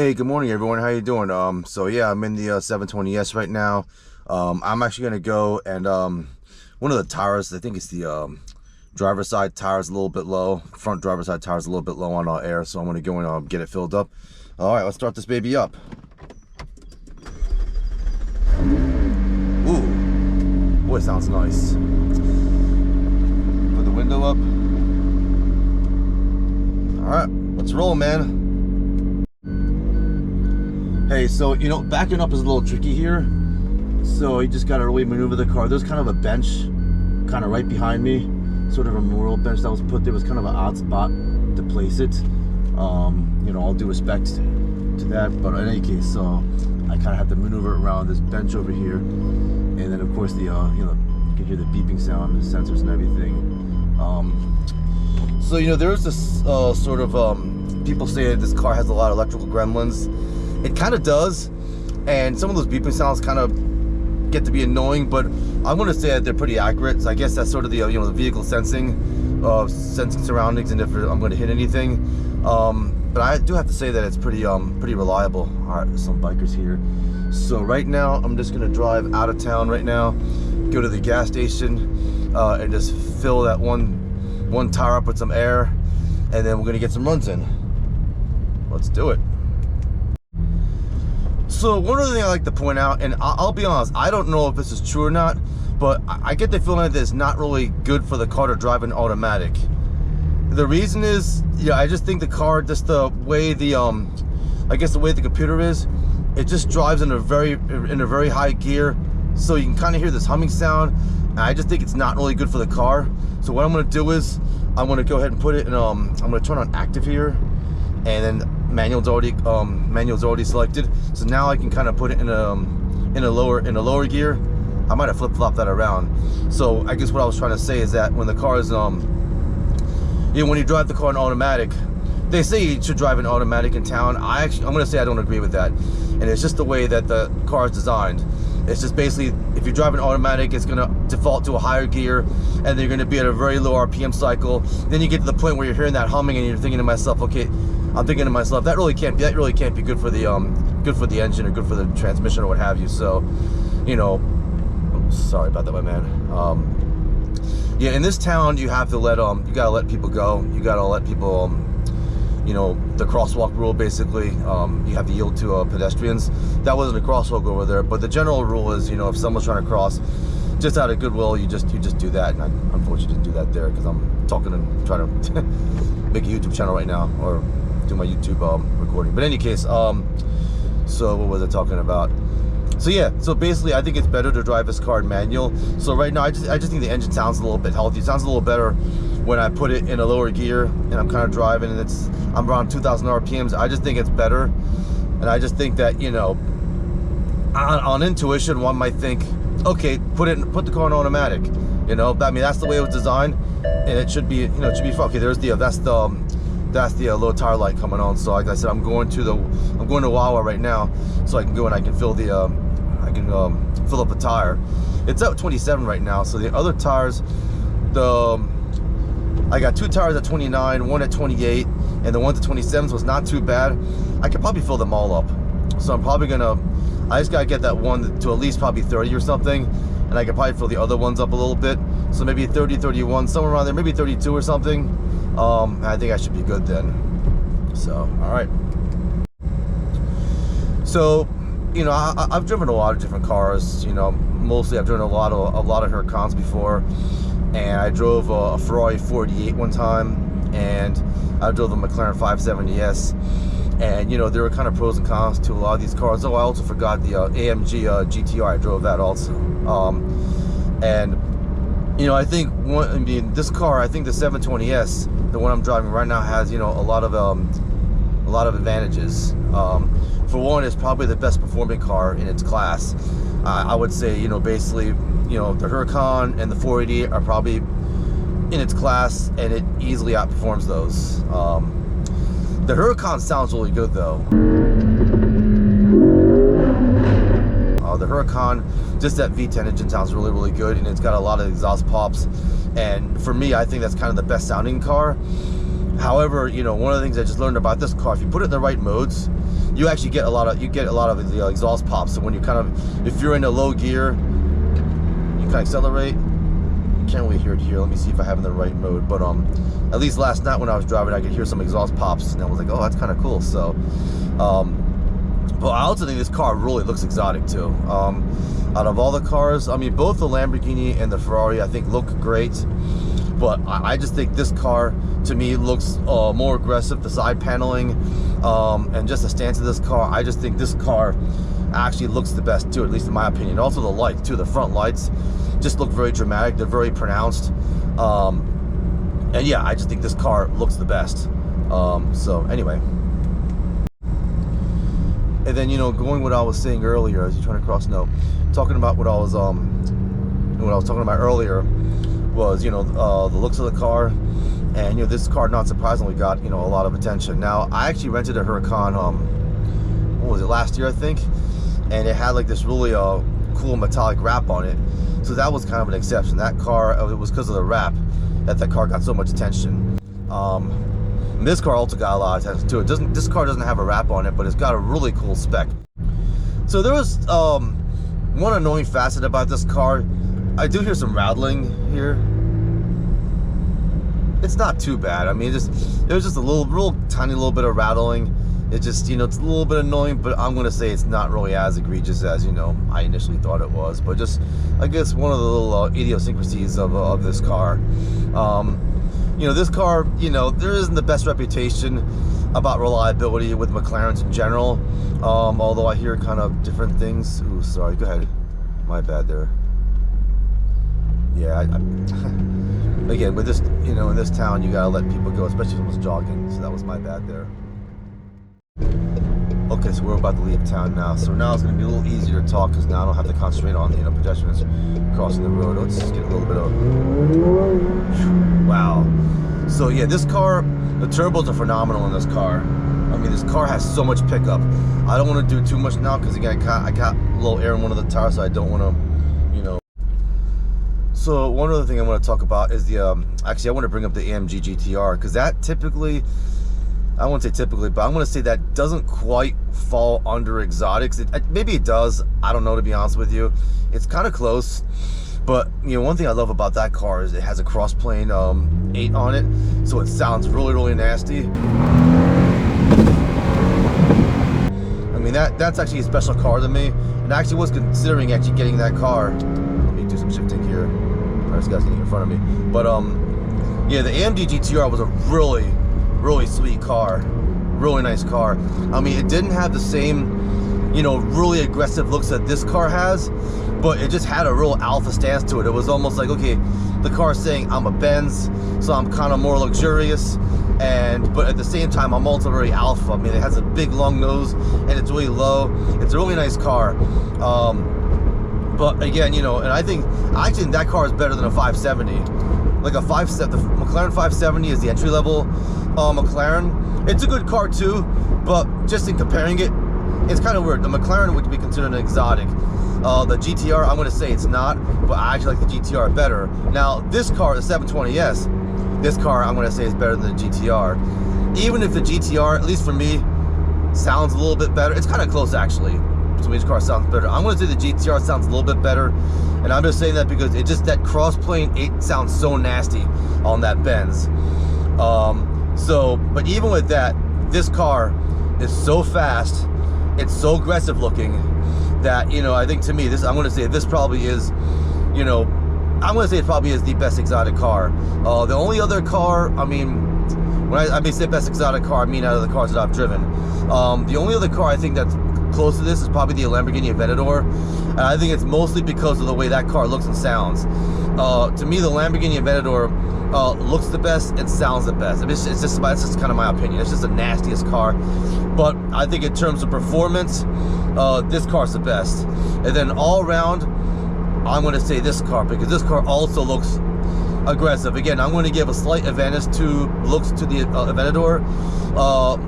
Hey, good morning everyone. How you doing? So yeah, I'm in the 720S right now. I'm actually gonna go and one of the tires, I think it's the driver's side tire is a little bit low. Front driver's side tire is a little bit low on air, so I'm gonna go and get it filled up. All right, let's start this baby up. Ooh, boy, it sounds nice. Put the window up. All right, let's roll, man. Hey, so, you know, backing up is a little tricky here. So you just got to really maneuver the car. There's kind of a bench kind of right behind me. Sort of a memorial bench that was put there. It was kind of an odd spot to place it. You know, all due respect to that. But in any case, so I kind of had to maneuver around this bench over here. And then, of course, the, you know, you can hear the beeping sound, the sensors and everything. So, you know, there's this sort of, people say that this car has a lot of electrical gremlins. It kind of does, and some of those beeping sounds kind of get to be annoying, but I'm going to say that they're pretty accurate. So I guess that's sort of the you know, the vehicle sensing surroundings and if I'm going to hit anything. But I do have to say that it's pretty reliable. All right, there's some bikers here. So right now I'm just going to drive out of town right now, go to the gas station, and just fill that one tire up with some air, and then we're going to get some runs in. Let's do it. So one other thing I like to point out, and I'll be honest, I don't know if this is true or not, but I get the feeling that it's not really good for the car to drive in automatic. The reason is, yeah, I just think the car, just the way the I guess the way the computer is, it just drives in a very high gear, so you can kind of hear this humming sound, and I just think it's not really good for the car. So what I'm going to do is I'm going to go ahead and put it in I'm going to turn on active here, and then manual's already selected, so now I can kind of put it in a lower gear. I might have flip-flopped that around. So I guess what I was trying to say is that when the car is you know, when you drive the car in automatic, they say you should drive in automatic in town. I'm gonna say I don't agree with that, and it's just the way that the car is designed. It's just basically, if you drive in automatic, it's gonna default to a higher gear, and then you're gonna be at a very low RPM cycle. Then you get to the point where you're hearing that humming, and you're thinking to myself, okay, I'm thinking to myself, that really can't be good for the engine or good for the transmission or what have you. So, you know, sorry about that, my man. Yeah, in this town, you have to you gotta let people go. You gotta let people, you know, the crosswalk rule basically. You have to yield to pedestrians. That wasn't a crosswalk over there, but the general rule is, you know, if someone's trying to cross, just out of goodwill, you just do that. And I unfortunately didn't do that there because I'm talking and trying to make a YouTube channel right now, or do my YouTube recording. But in any case, so what was I talking about? So yeah, so basically I think it's better to drive this car in manual. So right now I just think the engine sounds a little bit healthy. It sounds a little better when I put it in a lower gear and I'm kind of driving and I'm around 2,000 RPMs. I just think it's better, and I just think that, you know, on intuition one might think, okay, put the car in automatic. You know, I mean, that's the way it was designed, and it should be, you know, it should be okay. There's that's the low tire light coming on. So like I said, I'm going to Wawa right now, so I can go and I can fill fill up the tire. It's at 27 right now. So the other tires, I got 2 tires at 29, 1 at 28, and the ones at 27 was not too bad. I could probably fill them all up. So I'm probably I just gotta get that one to at least probably 30 or something, and I could probably fill the other ones up a little bit. So maybe 30, 31, somewhere around there, maybe 32 or something. I think I should be good then. So, all right. So, you know, I've driven a lot of different cars. You know, mostly I've driven a lot of Huracans before, and I drove a Ferrari 48 one time, and I drove the McLaren 570S. And you know, there were kind of pros and cons to a lot of these cars. Oh, I also forgot the AMG GTR. I drove that also. And you know, I think this car, I think the 720S, the one I'm driving right now, has, you know, a lot of advantages. For one, it's probably the best performing car in its class. I would say, you know, basically, you know, the Huracan and the 488 are probably in its class, and it easily outperforms those. The Huracan sounds really good though. The Huracan, just that V10 engine sounds really, really good, and it's got a lot of exhaust pops. And for me, I think that's kind of the best sounding car. However, you know, one of the things I just learned about this car, if you put it in the right modes, you actually get a lot of the exhaust pops. So when you if you're in a low gear, you kind of accelerate. Can't really hear it here. Let me see if I have it in the right mode. But at least last night when I was driving, I could hear some exhaust pops, and I was like, oh, that's kind of cool. So, but I also think this car really looks exotic too. Out of all the cars, I mean, both the Lamborghini and the Ferrari, I think look great. But I just think this car, to me, looks more aggressive. The side paneling and just the stance of this car, I just think this car actually looks the best too, at least in my opinion. Also the lights too, the front lights just look very dramatic. They're very pronounced. And yeah, I just think this car looks the best. So anyway. And then, you know, going what I was saying earlier, as you're trying to cross, no, talking about what I was talking about earlier was, you know, the looks of the car. And, you know, this car, not surprisingly, got, you know, a lot of attention. Now, I actually rented a Huracan, what was it, last year, I think? And it had, like, this really cool metallic wrap on it. So that was kind of an exception. That car, it was because of the wrap that car got so much attention. This car also got a lot of attention, too. This car doesn't have a wrap on it, but it's got a really cool spec. So there was one annoying facet about this car. I do hear some rattling here. It's not too bad. I mean, it was just a real tiny little bit of rattling. It just, you know, it's a little bit annoying, but I'm gonna say it's not really as egregious as, you know, I initially thought it was. But just, I guess, one of the little idiosyncrasies of this car. You know, this car, you know, there isn't the best reputation about reliability with McLarens in general. Although I hear kind of different things. Ooh, sorry. Go ahead. My bad there. Yeah, again, with this, you know, in this town, you gotta let people go, especially if someone's jogging. So that was my bad there. Okay, so we're about to leave town now. So now it's gonna be a little easier to talk because now I don't have to concentrate on the, you know, pedestrians crossing the road. Let's just get a little bit of. Wow. So yeah, this car, the turbos are phenomenal in this car. I mean, this car has so much pickup. I don't want to do too much now because again, I got a little air in one of the tires, so I don't want to, you know. So one other thing I want to talk about is the, actually I want to bring up the AMG GTR because that typically, I won't say typically, but I'm going to say that doesn't quite fall under exotics. Maybe it does. I don't know, to be honest with you. It's kind of close. But, you know, one thing I love about that car is it has a cross-plane 8 on it. So it sounds really, really nasty. I mean, that's actually a special car to me. And I actually was considering actually getting that car. Let me do some shifting here. This guy's getting in front of me. But, yeah, the AMG GTR was a really, really sweet car. Really nice car. I mean, it didn't have the same, you know, really aggressive looks that this car has, but it just had a real alpha stance to it. It was almost like, okay, the car's saying I'm a Benz, so I'm kind of more luxurious, but at the same time, I'm also very alpha. I mean, it has a big long nose and it's really low. It's a really nice car. But again, you know, and I actually think that car is better than a 570. Like the McLaren 570 is the entry level McLaren. It's a good car too, but just in comparing it, it's kind of weird. The McLaren would be considered an exotic. The GTR, I'm going to say it's not, but I actually like the GTR better. Now, this car, the 720S, this car I'm going to say is better than the GTR. Even if the GTR, at least for me, sounds a little bit better. It's kind of close actually. To me, this car sounds better. I'm going to say the GTR sounds a little bit better, and I'm just saying that because it just, that cross-plane 8 sounds so nasty on that Benz. But even with that, this car is so fast, it's so aggressive looking that, you know, I think to me, I'm going to say this probably is, you know, I'm going to say it probably is the best exotic car. The only other car, I mean, when I say best exotic car, I mean out of the cars that I've driven. The only other car I think that's close to this is probably the Lamborghini Aventador, and I think it's mostly because of the way that car looks and sounds. To me, the Lamborghini Aventador looks the best and sounds the best. I mean, it's just kind of my opinion. It's just the nastiest car, but I think in terms of performance, this car's the best. And then all around, I'm going to say this car because this car also looks aggressive. Again, I'm going to give a slight advantage to looks to the Aventador.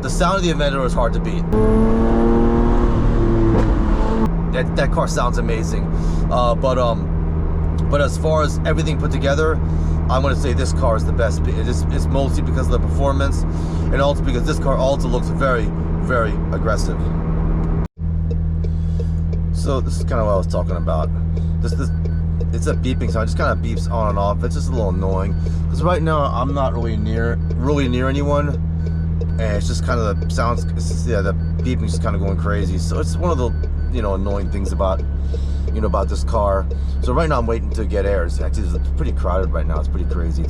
The sound of the Aventador is hard to beat. That car sounds amazing, but as far as everything put together, I'm going to say this car is the best. It's mostly because of the performance, and also because this car also looks very, very aggressive. So this is kind of what I was talking about. It's a beeping sound. It just kind of beeps on and off. It's just a little annoying because right now I'm not really near anyone, and it's just kind of the sounds. Yeah, the beeping's just kind of going crazy. So it's one of the annoying things about about this car. So right now I'm waiting to get air. Actually, it's pretty crowded right now. It's pretty crazy.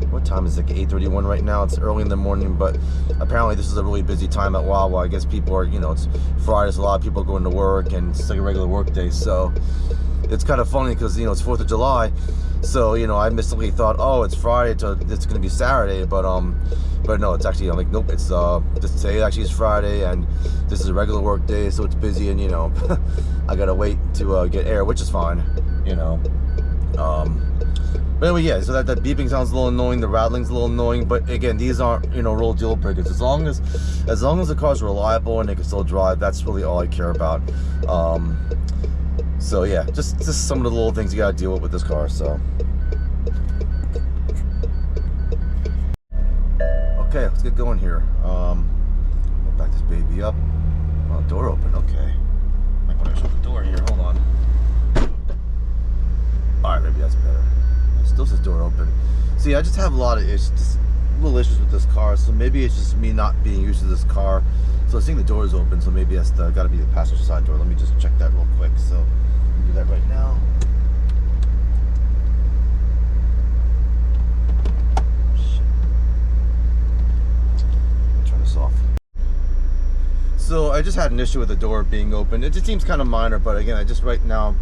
What time is it? Like 8:31 right now. It's early in the morning, but apparently this is a really busy time at Wawa. I guess people are, it's Friday, so a lot of people are going to work, and it's like a regular work day. So it's kind of funny because it's 4th of July. So I mistakenly thought, oh, it's Friday, so it's going to be Saturday, but no, it's actually, I'm like, nope, it's just today actually is Friday, and this is a regular work day, so it's busy, and I gotta wait to get air, which is fine, But anyway, yeah, so that beeping sounds a little annoying, the rattling's a little annoying, but again, these aren't, real deal breakers. As long as the car's reliable and they can still drive, that's really all I care about. So yeah, just some of the little things you gotta deal with this car, so. Okay, let's get going here. We'll back this baby up. Oh, door open, okay. Might want to shut the door here, hold on. Alright, maybe that's better. It still says door open. See, I just have a lot of issues, just little issues with this car, so maybe it's just me not being used to this car. So I think the door is open, so maybe that's gotta be the passenger side door. Let me just check that real quick. So, I'll do that right now. Off. So I just had an issue with the door being open. It just seems kind of minor, but again, I just right now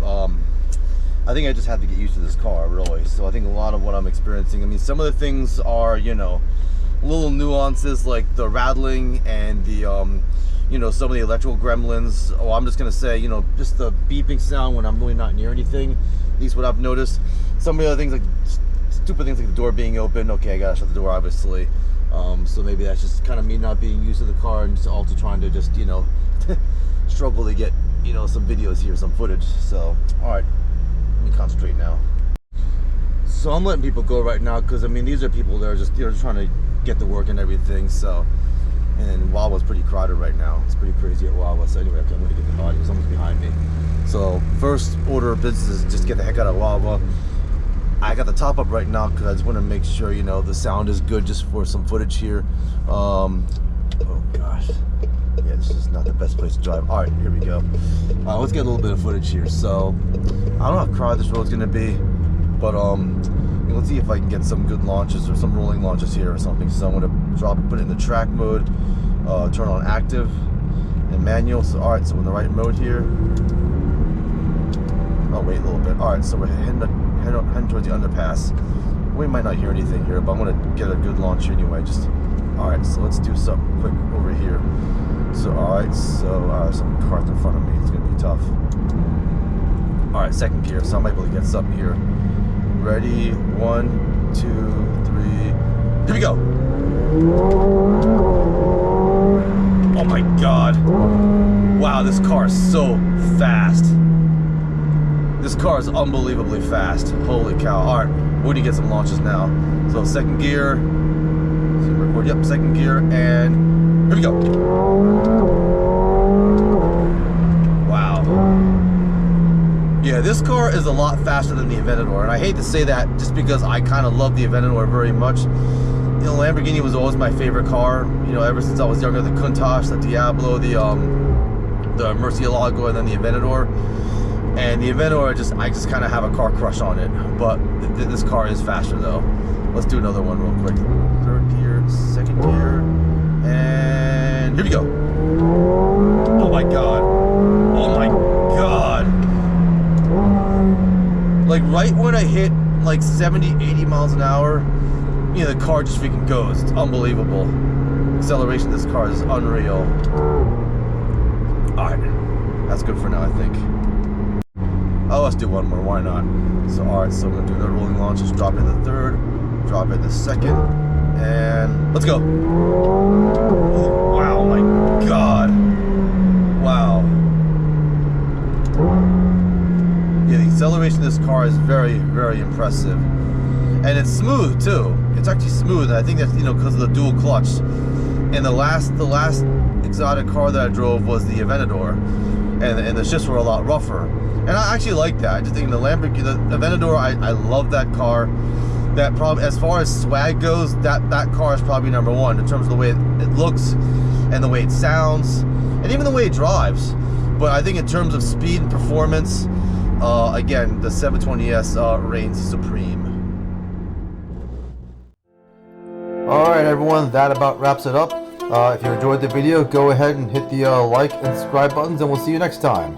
I think I just have to get used to this car, really. So I think a lot of what I'm experiencing, I mean, some of the things are little nuances like the rattling and the some of the electrical gremlins. Oh, I'm just gonna say, just the beeping sound when I'm really not near anything. At least what I've noticed. Some of the other things, like stupid things like the door being open. Okay, I gotta shut the door, obviously. So maybe that's just kind of me not being used to the car, and just also trying to just struggle to get some videos here, some footage. So all right, let me concentrate now. So I'm letting people go right now because I mean these are people that are just trying to get to work and everything. So and Wawa's pretty crowded right now. It's pretty crazy at Wawa. So anyway, okay, I'm gonna get the audio. Someone's behind me. So first order of business is just get the heck out of Wawa. I got the top up right now because I just want to make sure the sound is good just for some footage here. Oh gosh, yeah, this is not the best place to drive. All right, here we go. Let's get a little bit of footage here. So I don't know how crowded this road's gonna be, but let's see if I can get some good launches or some rolling launches here or something. So I'm gonna put it in the track mode, turn on active and manual. So all right, so we're in the right mode here. Oh, wait a little bit. All right, so we're heading towards the underpass. We might not hear anything here, but I'm gonna get a good launch anyway. All right, so let's do something quick over here. So all right, so some cars in front of me. It's gonna be tough. All right, second gear. So I might be able to get something here. Ready? 1, 2, 3. Here we go. Oh my God! Wow, this car is so fast. This car is unbelievably fast. Holy cow. All right, we're gonna get some launches now. So second gear. Record. Yep, second gear, and here we go. Wow. Yeah, this car is a lot faster than the Aventador, and I hate to say that just because I kind of love the Aventador very much. Lamborghini was always my favorite car. Ever since I was younger, the Countach, the Diablo, the Murcielago, and then the Aventador. And the Aventador, I just kind of have a car crush on it. But this car is faster though. Let's do another one real quick. Third gear, second gear, and here we go. Oh my God. Oh my God. Like right when I hit like 70, 80 miles an hour, the car just freaking goes. It's unbelievable. Acceleration of this car is unreal. All right, that's good for now, I think. Oh, let's do one more, why not? So, all right, so we're gonna do the rolling launch. Just drop it in the third, drop it in the second, and let's go. Oh, wow, my God. Wow. Yeah, the acceleration of this car is very, very impressive. And it's smooth too. It's actually smooth. I think that's because of the dual clutch. And the last exotic car that I drove was the Aventador, and the shifts were a lot rougher. And I actually like that. I just think the Aventador, I love that car. That probably, as far as swag goes, that car is probably number one in terms of the way it looks and the way it sounds and even the way it drives. But I think in terms of speed and performance, again, the 720S reigns supreme. Alright everyone, that about wraps it up. If you enjoyed the video, go ahead and hit the like and subscribe buttons, and we'll see you next time.